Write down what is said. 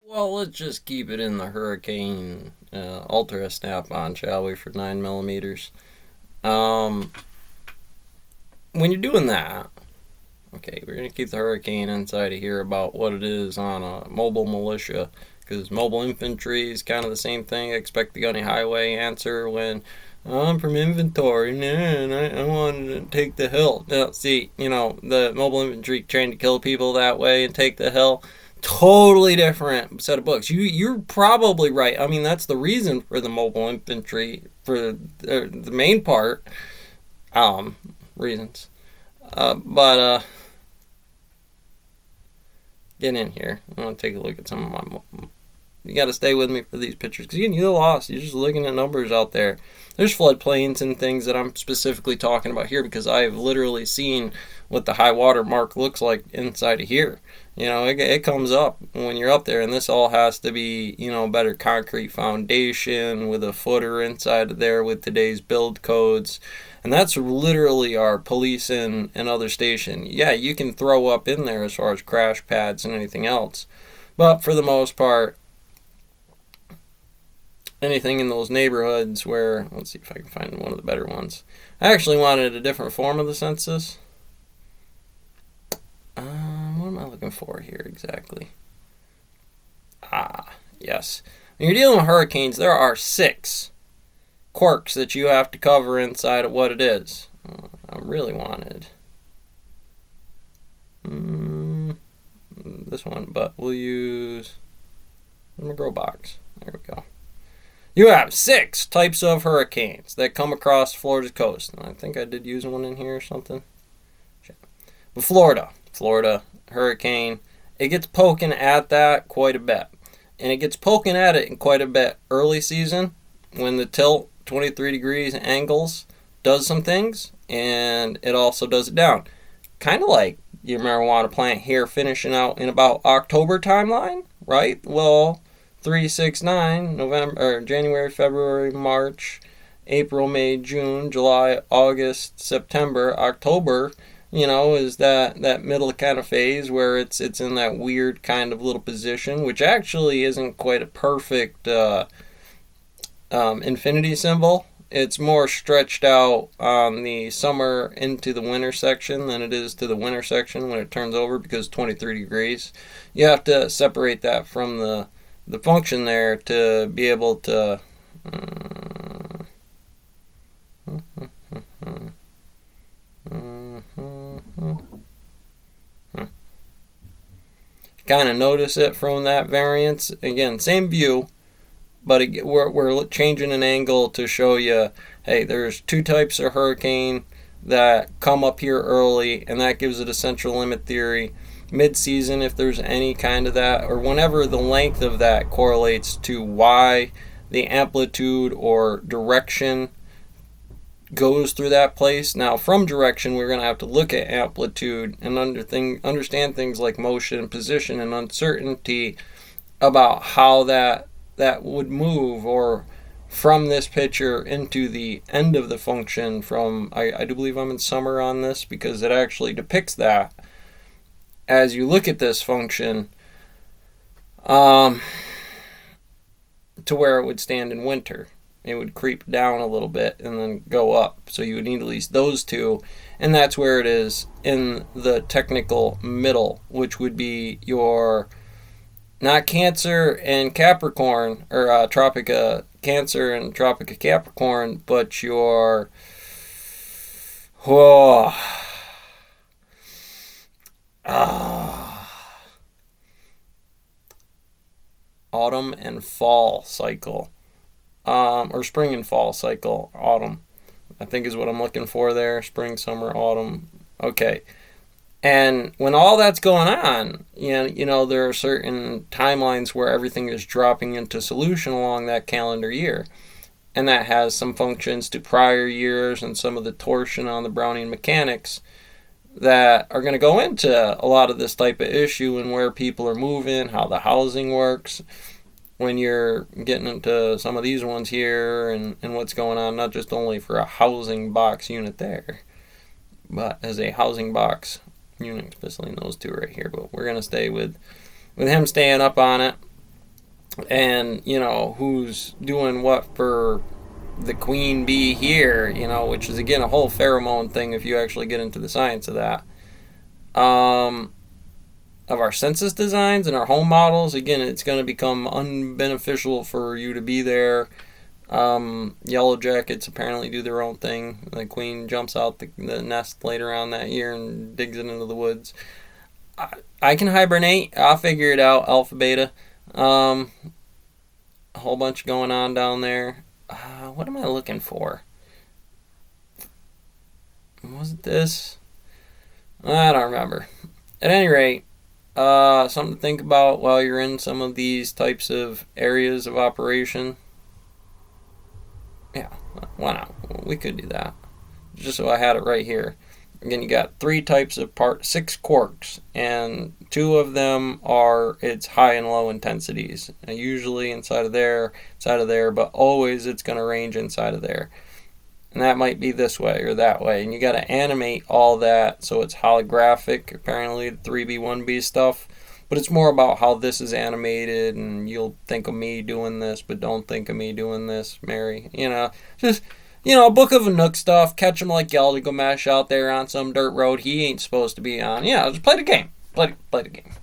Well, let's just keep it in the hurricane ultra snap on, shall we, for 9 millimeters. Um, when you're doing that, okay, we're gonna keep the hurricane inside of here about what it is on a mobile militia, because mobile infantry is kind of the same thing. Expect the gunny highway answer when I'm from inventory, man. I wanted to take the hill. Now, see, the mobile infantry trained to kill people that way and take the hill. Totally different set of books. You're probably right. I mean, that's the reason for the mobile infantry for the main part. Um, reasons. But get in here. I want to take a look at some of my. You got to stay with me for these pictures because you're lost. You're just looking at numbers out there. There's floodplains and things that I'm specifically talking about here because I've literally seen what the high water mark looks like inside of here. It comes up when you're up there, and this all has to be, better concrete foundation with a footer inside of there with today's build codes. And that's literally our police and other station. Yeah, you can throw up in there as far as crash pads and anything else. But for the most part, anything in those neighborhoods where, let's see if I can find one of the better ones. I actually wanted a different form of the census. What am I looking for here exactly? Yes. When you're dealing with hurricanes, there are 6 quirks that you have to cover inside of what it is. I really wanted this one, but we'll use the grow box. There we go. You have 6 types of hurricanes that come across Florida's coast. And I think I did use one in here or something. But Florida hurricane, it gets poking at that quite a bit. And it gets poking at it in quite a bit early season when the tilt 23 degrees angles does some things, and it also does it down. Kind of like your marijuana plant here finishing out in about October timeline, right? Well, 369, November or January, February, March, April, May, June, July, August, September, October, is that middle kind of phase where it's in that weird kind of little position, which actually isn't quite a perfect infinity symbol. It's more stretched out on the summer into the winter section than it is to the winter section when it turns over because 23 degrees. You have to separate that from the function there to be able to kind of notice it from that variance. Again, same view, but we're changing an angle to show you, hey, there's 2 types of hurricane that come up here early, and that gives it a central limit theory. Mid-season, if there's any kind of that, or whenever the length of that correlates to why the amplitude or direction goes through that place. Now, from direction, we're going to have to look at amplitude and understand things like motion and position and uncertainty about how that would move, or from this picture into the end of the function from, I do believe I'm in summer on this because it actually depicts that as you look at this function to where it would stand in winter. It would creep down a little bit and then go up. So you would need at least those 2. And that's where it is in the technical middle, which would be your not Cancer and Capricorn, or Tropica Cancer and Tropica Capricorn, but your autumn and fall cycle. Or spring and fall cycle. Autumn, I think, is what I'm looking for there. Spring, summer, autumn. Okay. And when all that's going on, there are certain timelines where everything is dropping into solution along that calendar year. And that has some functions to prior years and some of the torsion on the Brownian mechanics that are going to go into a lot of this type of issue and where people are moving, how the housing works. When you're getting into some of these ones here and what's going on, not just only for a housing box unit there, but as a housing box unit, especially in those 2 right here. But we're going to stay with him staying up on it. and who's doing what for the queen bee here, which is again a whole pheromone thing if you actually get into the science of that. Of our census designs and our home models, again, it's going to become unbeneficial for you to be there. Yellow jackets apparently do their own thing. The queen jumps out the nest later on that year and digs it into the woods. I can hibernate. I'll figure it out. Alpha, beta. A whole bunch going on down there. What am I looking for? Was it this? I don't remember. At any rate, something to think about while you're in some of these types of areas of operation. Yeah, why not? We could do that. Just so I had it right here. Again, you got 3 types of 6 quarks, and 2 of them are its high and low intensities. And usually inside of there, but always it's going to range inside of there. And that might be this way or that way. And you got to animate all that so it's holographic, apparently, the 3B, 1B stuff. But it's more about how this is animated, and you'll think of me doing this, but don't think of me doing this, Mary. Just, Book of a Nook stuff. Catch him like Gilgamesh out there on some dirt road he ain't supposed to be on. Just play the game. Play the game.